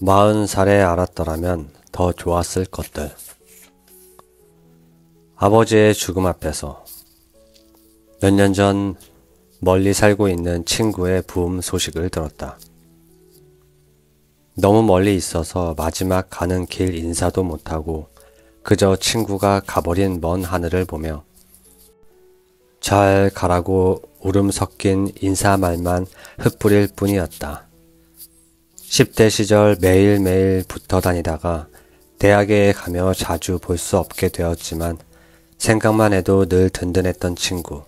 40살에 알았더라면 더 좋았을 것들. 아버지의 죽음 앞에서 몇 년 전 멀리 살고 있는 친구의 부음 소식을 들었다. 너무 멀리 있어서 마지막 가는 길 인사도 못하고 그저 친구가 가버린 먼 하늘을 보며 잘 가라고 울음 섞인 인사말만 흩뿌릴 뿐이었다. 10대 시절 매일매일 붙어 다니다가 대학에 가며 자주 볼 수 없게 되었지만 생각만 해도 늘 든든했던 친구.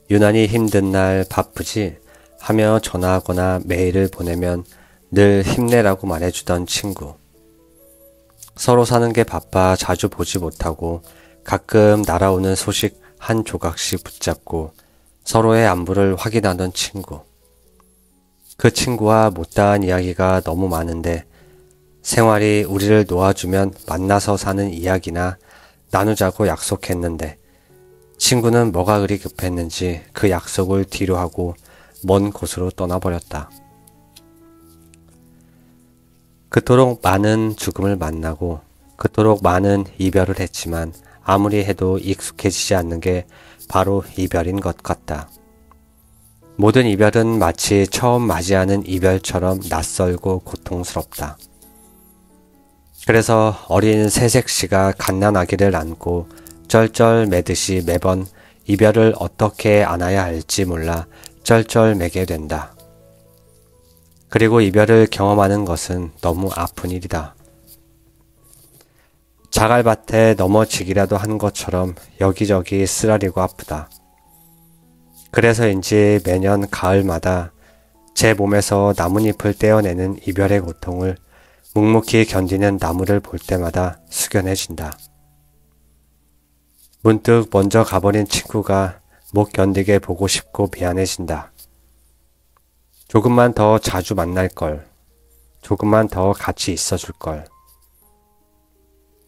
유난히 힘든 날 바쁘지 하며 전화하거나 메일을 보내면 늘 힘내라고 말해주던 친구. 서로 사는 게 바빠 자주 보지 못하고 가끔 날아오는 소식 한 조각씩 붙잡고 서로의 안부를 확인하던 친구. 그 친구와 못다한 이야기가 너무 많은데 생활이 우리를 놓아주면 만나서 사는 이야기나 나누자고 약속했는데 친구는 뭐가 그리 급했는지 그 약속을 뒤로 하고 먼 곳으로 떠나버렸다. 그토록 많은 죽음을 만나고 그토록 많은 이별을 했지만 아무리 해도 익숙해지지 않는 게 바로 이별인 것 같다. 모든 이별은 마치 처음 맞이하는 이별처럼 낯설고 고통스럽다. 그래서 어린 새색시가 갓난아기를 안고 쩔쩔매듯이 매번 이별을 어떻게 안아야 할지 몰라 쩔쩔매게 된다. 그리고 이별을 경험하는 것은 너무 아픈 일이다. 자갈밭에 넘어지기라도 한 것처럼 여기저기 쓰라리고 아프다. 그래서인지 매년 가을마다 제 몸에서 나뭇잎을 떼어내는 이별의 고통을 묵묵히 견디는 나무를 볼 때마다 숙연해진다. 문득 먼저 가버린 친구가 못 견디게 보고 싶고 미안해진다. 조금만 더 자주 만날 걸. 조금만 더 같이 있어줄 걸.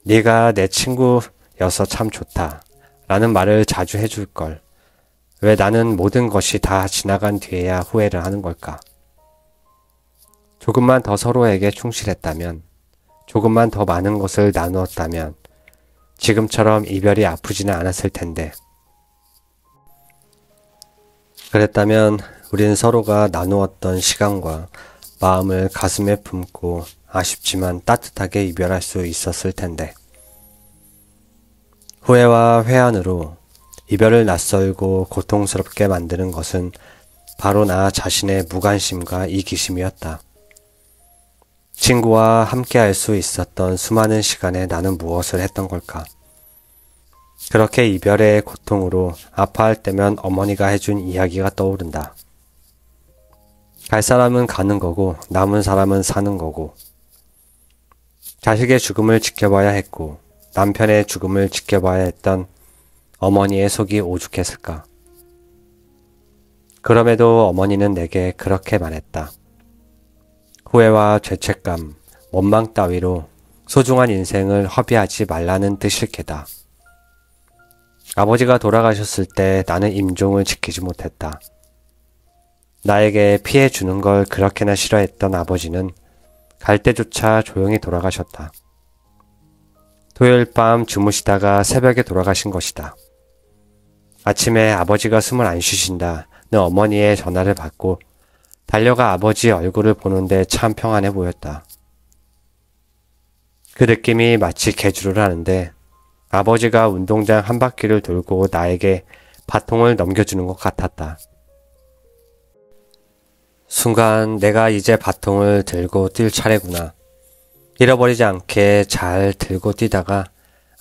네가 내 친구여서 참 좋다. 라는 말을 자주 해줄 걸. 왜 나는 모든 것이 다 지나간 뒤에야 후회를 하는 걸까? 조금만 더 서로에게 충실했다면, 조금만 더 많은 것을 나누었다면, 지금처럼 이별이 아프지는 않았을 텐데. 그랬다면 우린 서로가 나누었던 시간과 마음을 가슴에 품고 아쉽지만 따뜻하게 이별할 수 있었을 텐데. 후회와 회한으로 이별을 낯설고 고통스럽게 만드는 것은 바로 나 자신의 무관심과 이기심이었다. 친구와 함께 할 수 있었던 수많은 시간에 나는 무엇을 했던 걸까? 그렇게 이별의 고통으로 아파할 때면 어머니가 해준 이야기가 떠오른다. 갈 사람은 가는 거고 남은 사람은 사는 거고 자식의 죽음을 지켜봐야 했고 남편의 죽음을 지켜봐야 했던 어머니의 속이 오죽했을까. 그럼에도 어머니는 내게 그렇게 말했다. 후회와 죄책감, 원망 따위로 소중한 인생을 허비하지 말라는 뜻일 게다. 아버지가 돌아가셨을 때 나는 임종을 지키지 못했다. 나에게 피해 주는 걸 그렇게나 싫어했던 아버지는 갈 때조차 조용히 돌아가셨다. 토요일 밤 주무시다가 새벽에 돌아가신 것이다. 아침에 아버지가 숨을 안 쉬신다는 어머니의 전화를 받고 달려가 아버지 얼굴을 보는데 참 평안해 보였다. 그 느낌이 마치 계주를 하는데 아버지가 운동장 한 바퀴를 돌고 나에게 바통을 넘겨주는 것 같았다. 순간 내가 이제 바통을 들고 뛸 차례구나. 잃어버리지 않게 잘 들고 뛰다가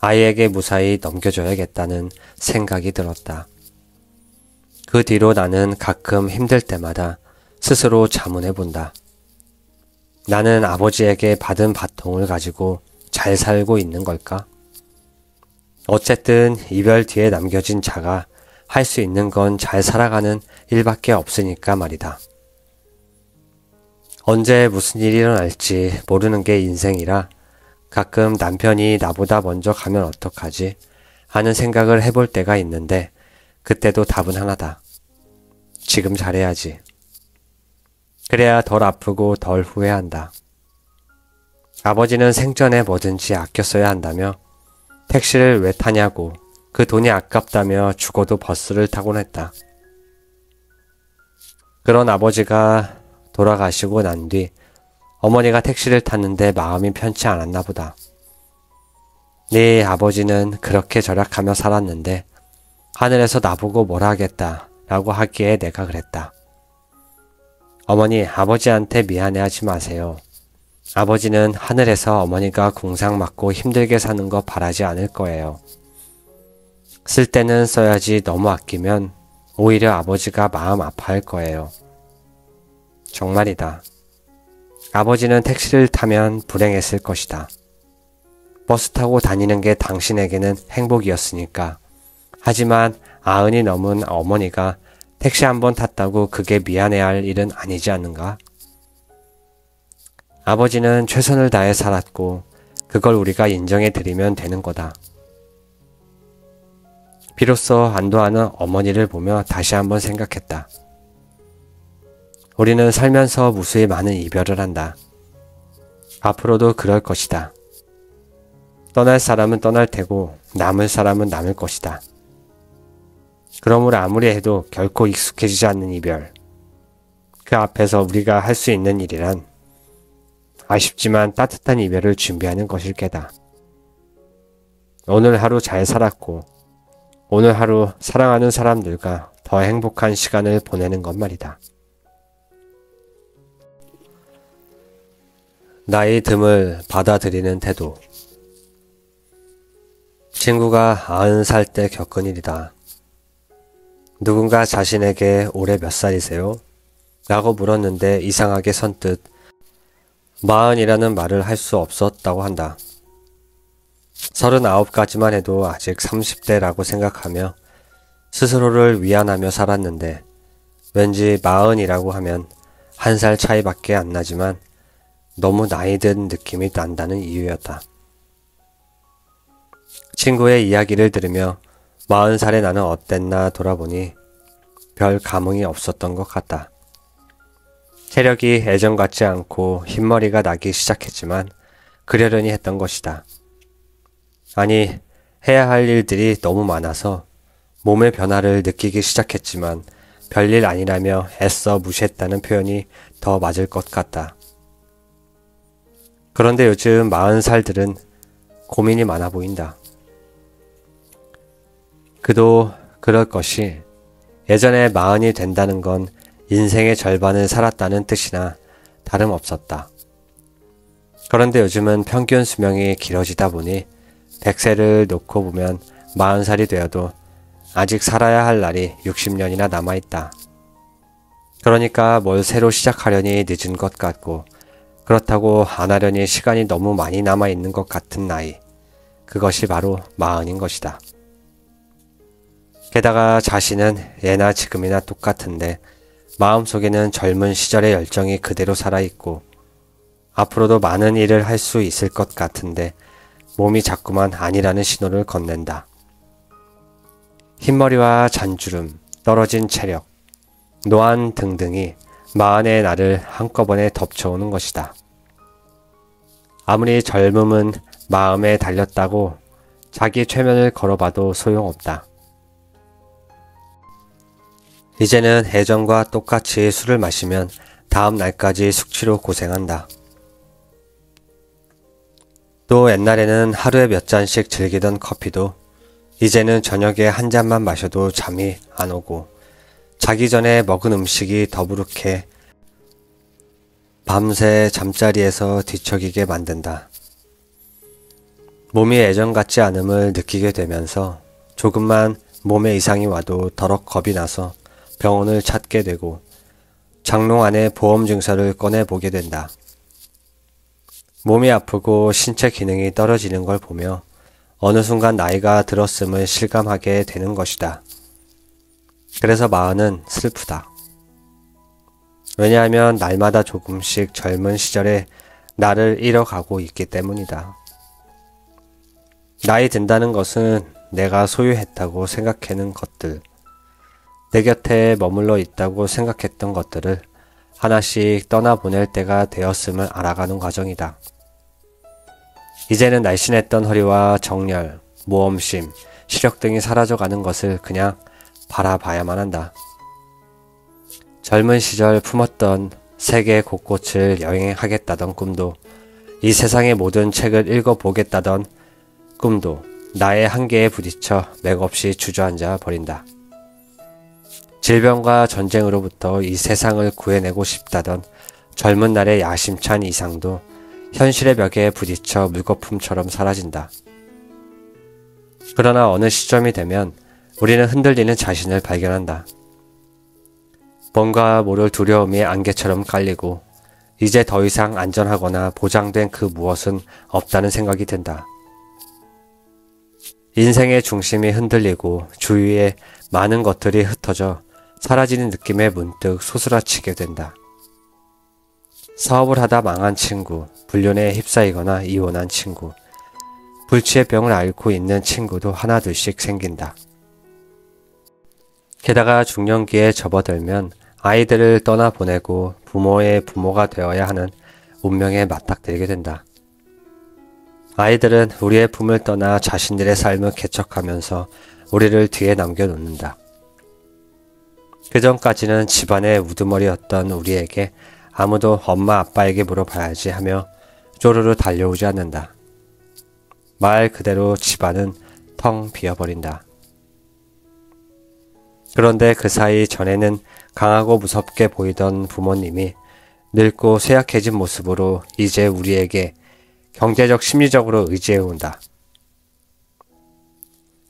아이에게 무사히 넘겨줘야겠다는 생각이 들었다. 그 뒤로 나는 가끔 힘들 때마다 스스로 자문해 본다. 나는 아버지에게 받은 바통을 가지고 잘 살고 있는 걸까? 어쨌든 이별 뒤에 남겨진 자가 할 수 있는 건 잘 살아가는 일밖에 없으니까 말이다. 언제 무슨 일이 일어날지 모르는 게 인생이라 가끔 남편이 나보다 먼저 가면 어떡하지 하는 생각을 해볼 때가 있는데 그때도 답은 하나다. 지금 잘해야지. 그래야 덜 아프고 덜 후회한다. 아버지는 생전에 뭐든지 아껴 써야 한다며 택시를 왜 타냐고 그 돈이 아깝다며 죽어도 버스를 타곤 했다. 그런 아버지가 돌아가시고 난 뒤 어머니가 택시를 탔는데 마음이 편치 않았나 보다. 네 아버지는 그렇게 절약하며 살았는데 하늘에서 나보고 뭐라 하겠다 라고 하기에 내가 그랬다. 어머니, 아버지한테 미안해하지 마세요. 아버지는 하늘에서 어머니가 궁상 맞고 힘들게 사는 거 바라지 않을 거예요. 쓸 때는 써야지 너무 아끼면 오히려 아버지가 마음 아파할 거예요. 정말이다. 아버지는 택시를 타면 불행했을 것이다. 버스 타고 다니는 게 당신에게는 행복이었으니까. 하지만 90이 넘은 어머니가 택시 한 번 탔다고 그게 미안해야 할 일은 아니지 않는가? 아버지는 최선을 다해 살았고 그걸 우리가 인정해 드리면 되는 거다. 비로소 안도하는 어머니를 보며 다시 한번 생각했다. 우리는 살면서 무수히 많은 이별을 한다. 앞으로도 그럴 것이다. 떠날 사람은 떠날 테고 남을 사람은 남을 것이다. 그러므로 아무리 해도 결코 익숙해지지 않는 이별. 그 앞에서 우리가 할 수 있는 일이란 아쉽지만 따뜻한 이별을 준비하는 것일 게다. 오늘 하루 잘 살았고 오늘 하루 사랑하는 사람들과 더 행복한 시간을 보내는 것 말이다. 나이 듦을 받아들이는 태도. 친구가 90살 때 겪은 일이다. 누군가 자신에게 올해 몇 살이세요? 라고 물었는데 이상하게 선뜻 40이라는 말을 할 수 없었다고 한다. 39까지만 해도 아직 30대라고 생각하며 스스로를 위안하며 살았는데 왠지 40이라고 하면 1살 차이밖에 안 나지만 너무 나이 든 느낌이 난다는 이유였다. 친구의 이야기를 들으며 40살의 나는 어땠나 돌아보니 별 감흥이 없었던 것 같다. 체력이 예전 같지 않고 흰머리가 나기 시작했지만 그러려니 했던 것이다. 아니, 해야 할 일들이 너무 많아서 몸의 변화를 느끼기 시작했지만 별일 아니라며 애써 무시했다는 표현이 더 맞을 것 같다. 그런데 요즘 40살들은 고민이 많아 보인다. 그도 그럴 것이 예전에 40이 된다는 건 인생의 절반을 살았다는 뜻이나 다름없었다. 그런데 요즘은 평균 수명이 길어지다 보니 100세를 놓고 보면 40살이 되어도 아직 살아야 할 날이 60년이나 남아있다. 그러니까 뭘 새로 시작하려니 늦은 것 같고 그렇다고 안 하려니 시간이 너무 많이 남아있는 것 같은 나이. 그것이 바로 40인 것이다. 게다가 자신은 예나 지금이나 똑같은데 마음속에는 젊은 시절의 열정이 그대로 살아있고 앞으로도 많은 일을 할 수 있을 것 같은데 몸이 자꾸만 아니라는 신호를 건넨다. 흰머리와 잔주름, 떨어진 체력, 노안 등등이 40의 나를 한꺼번에 덮쳐오는 것이다. 아무리 젊음은 마음에 달렸다고 자기 최면을 걸어봐도 소용없다. 이제는 예전과 똑같이 술을 마시면 다음 날까지 숙취로 고생한다. 또 옛날에는 하루에 몇 잔씩 즐기던 커피도 이제는 저녁에 한 잔만 마셔도 잠이 안 오고 자기 전에 먹은 음식이 더부룩해 밤새 잠자리에서 뒤척이게 만든다. 몸이 예전 같지 않음을 느끼게 되면서 조금만 몸에 이상이 와도 더럭 겁이 나서 병원을 찾게 되고 장롱 안에 보험 증서를 꺼내보게 된다. 몸이 아프고 신체 기능이 떨어지는 걸 보며 어느 순간 나이가 들었음을 실감하게 되는 것이다. 그래서 40은 슬프다. 왜냐하면 날마다 조금씩 젊은 시절에 나를 잃어가고 있기 때문이다. 나이 든다는 것은 내가 소유했다고 생각하는 것들, 내 곁에 머물러 있다고 생각했던 것들을 하나씩 떠나보낼 때가 되었음을 알아가는 과정이다. 이제는 날씬했던 허리와 정열, 모험심, 시력 등이 사라져가는 것을 그냥 바라봐야만 한다. 젊은 시절 품었던 세계 곳곳을 여행하겠다던 꿈도, 이 세상의 모든 책을 읽어보겠다던 꿈도 나의 한계에 부딪혀 맥없이 주저앉아 버린다. 질병과 전쟁으로부터 이 세상을 구해내고 싶다던 젊은 날의 야심찬 이상도 현실의 벽에 부딪혀 물거품처럼 사라진다. 그러나 어느 시점이 되면 우리는 흔들리는 자신을 발견한다. 뭔가 모를 두려움이 안개처럼 깔리고 이제 더 이상 안전하거나 보장된 그 무엇은 없다는 생각이 든다. 인생의 중심이 흔들리고 주위에 많은 것들이 흩어져 사라지는 느낌에 문득 소스라치게 된다. 사업을 하다 망한 친구, 불륜에 휩싸이거나 이혼한 친구, 불치의 병을 앓고 있는 친구도 하나둘씩 생긴다. 게다가 중년기에 접어들면 아이들을 떠나보내고 부모의 부모가 되어야 하는 운명에 맞닥뜨리게 된다. 아이들은 우리의 품을 떠나 자신들의 삶을 개척하면서 우리를 뒤에 남겨놓는다. 그전까지는 집안의 우두머리였던 우리에게 아무도 엄마 아빠에게 물어봐야지 하며 쪼르르 달려오지 않는다. 말 그대로 집안은 텅 비어버린다. 그런데 그 사이 전에는 강하고 무섭게 보이던 부모님이 늙고 쇠약해진 모습으로 이제 우리에게 경제적 심리적으로 의지해온다.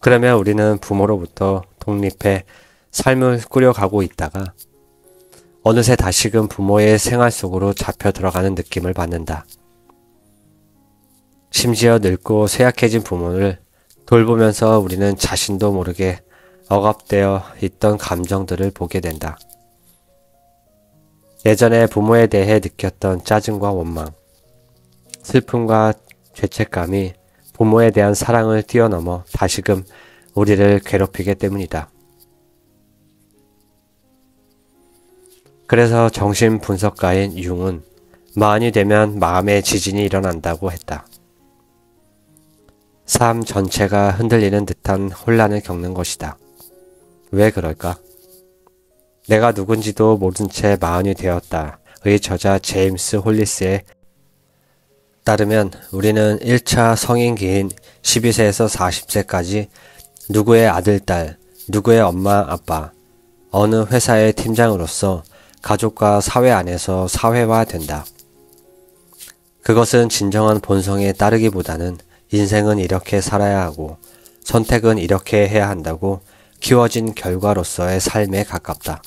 그러면 우리는 부모로부터 독립해 삶을 꾸려가고 있다가 어느새 다시금 부모의 생활 속으로 잡혀 들어가는 느낌을 받는다. 심지어 늙고 쇠약해진 부모를 돌보면서 우리는 자신도 모르게 억압되어 있던 감정들을 보게 된다. 예전에 부모에 대해 느꼈던 짜증과 원망, 슬픔과 죄책감이 부모에 대한 사랑을 뛰어넘어 다시금 우리를 괴롭히기 때문이다. 그래서 정신분석가인 융은 마흔이 되면 마음의 지진이 일어난다고 했다. 삶 전체가 흔들리는 듯한 혼란을 겪는 것이다. 왜 그럴까? 내가 누군지도 모른 채 마흔이 되었다의 저자 제임스 홀리스의 따르면 우리는 1차 성인기인 12세에서 40세까지 누구의 아들, 딸, 누구의 엄마, 아빠, 어느 회사의 팀장으로서 가족과 사회 안에서 사회화된다. 그것은 진정한 본성에 따르기보다는 인생은 이렇게 살아야 하고 선택은 이렇게 해야 한다고 키워진 결과로서의 삶에 가깝다.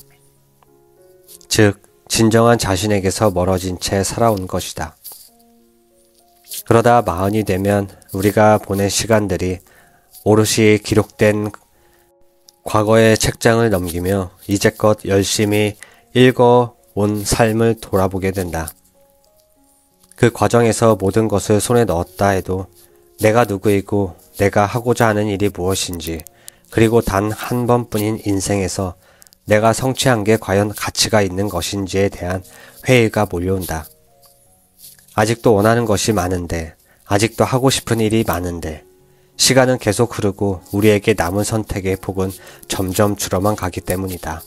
즉, 진정한 자신에게서 멀어진 채 살아온 것이다. 그러다 마흔이 되면 우리가 보낸 시간들이 오롯이 기록된 과거의 책장을 넘기며 이제껏 열심히 읽어온 삶을 돌아보게 된다. 그 과정에서 모든 것을 손에 넣었다 해도 내가 누구이고 내가 하고자 하는 일이 무엇인지, 그리고 단 한 번뿐인 인생에서 내가 성취한 게 과연 가치가 있는 것인지에 대한 회의가 몰려온다. 아직도 원하는 것이 많은데, 아직도 하고 싶은 일이 많은데, 시간은 계속 흐르고 우리에게 남은 선택의 폭은 점점 줄어만 가기 때문이다.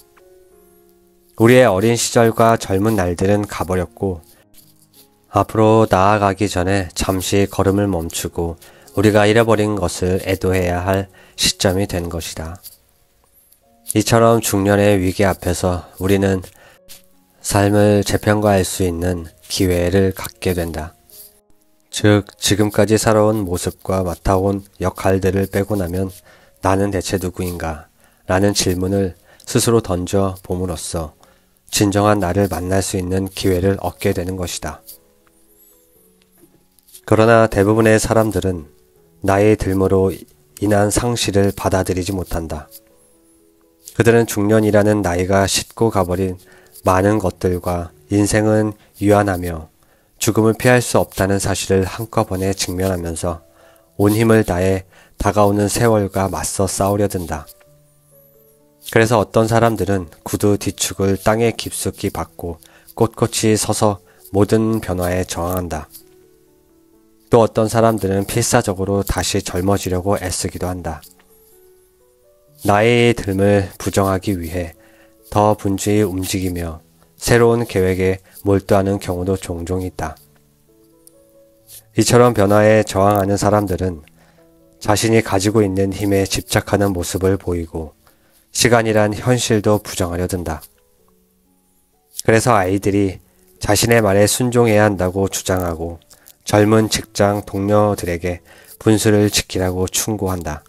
우리의 어린 시절과 젊은 날들은 가버렸고, 앞으로 나아가기 전에 잠시 걸음을 멈추고 우리가 잃어버린 것을 애도해야 할 시점이 된 것이다. 이처럼 중년의 위기 앞에서 우리는 삶을 재평가할 수 있는 기회를 갖게 된다. 즉, 지금까지 살아온 모습과 맡아온 역할들을 빼고 나면 나는 대체 누구인가? 라는 질문을 스스로 던져 봄으로써 진정한 나를 만날 수 있는 기회를 얻게 되는 것이다. 그러나 대부분의 사람들은 나이 들므로 인한 상실을 받아들이지 못한다. 그들은 중년이라는 나이가 싣고 가버린 많은 것들과 인생은 유한하며 죽음을 피할 수 없다는 사실을 한꺼번에 직면하면서 온 힘을 다해 다가오는 세월과 맞서 싸우려 든다. 그래서 어떤 사람들은 구두 뒤축을 땅에 깊숙이 박고 꼿꼿이 서서 모든 변화에 저항한다. 또 어떤 사람들은 필사적으로 다시 젊어지려고 애쓰기도 한다. 나의 듦을 부정하기 위해 더 분주히 움직이며 새로운 계획에 몰두하는 경우도 종종 있다. 이처럼 변화에 저항하는 사람들은 자신이 가지고 있는 힘에 집착하는 모습을 보이고 시간이란 현실도 부정하려 든다. 그래서 아이들이 자신의 말에 순종해야 한다고 주장하고 젊은 직장 동료들에게 분수를 지키라고 충고한다.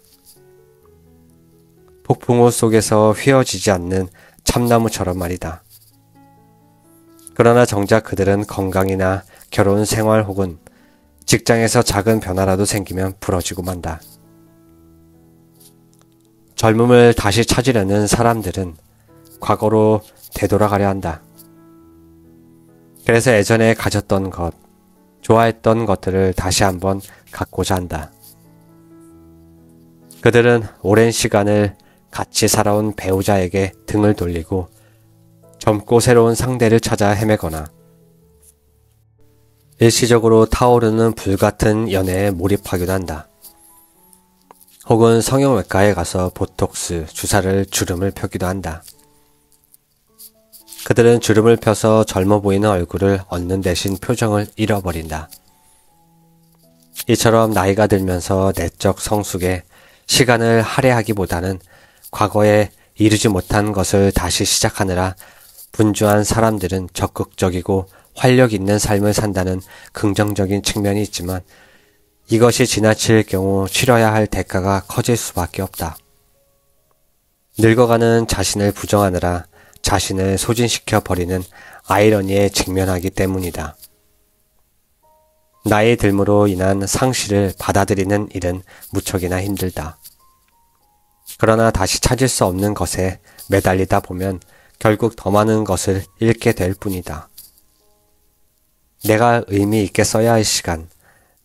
폭풍우 속에서 휘어지지 않는 참나무처럼 말이다. 그러나 정작 그들은 건강이나 결혼 생활 혹은 직장에서 작은 변화라도 생기면 부러지고 만다. 젊음을 다시 찾으려는 사람들은 과거로 되돌아가려 한다. 그래서 예전에 가졌던 것, 좋아했던 것들을 다시 한번 갖고자 한다. 그들은 오랜 시간을 같이 살아온 배우자에게 등을 돌리고 젊고 새로운 상대를 찾아 헤매거나 일시적으로 타오르는 불같은 연애에 몰입하기도 한다. 혹은 성형외과에 가서 보톡스, 주사를 주름을 펴기도 한다. 그들은 주름을 펴서 젊어 보이는 얼굴을 얻는 대신 표정을 잃어버린다. 이처럼 나이가 들면서 내적 성숙에 시간을 할애하기보다는 과거에 이루지 못한 것을 다시 시작하느라 분주한 사람들은 적극적이고 활력 있는 삶을 산다는 긍정적인 측면이 있지만 이것이 지나칠 경우 치러야 할 대가가 커질 수밖에 없다. 늙어가는 자신을 부정하느라 자신을 소진시켜 버리는 아이러니에 직면하기 때문이다. 나이 들므로 인한 상실을 받아들이는 일은 무척이나 힘들다. 그러나 다시 찾을 수 없는 것에 매달리다 보면 결국 더 많은 것을 잃게 될 뿐이다. 내가 의미 있게 써야 할 시간,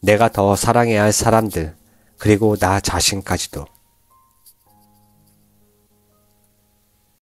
내가 더 사랑해야 할 사람들, 그리고 나 자신까지도.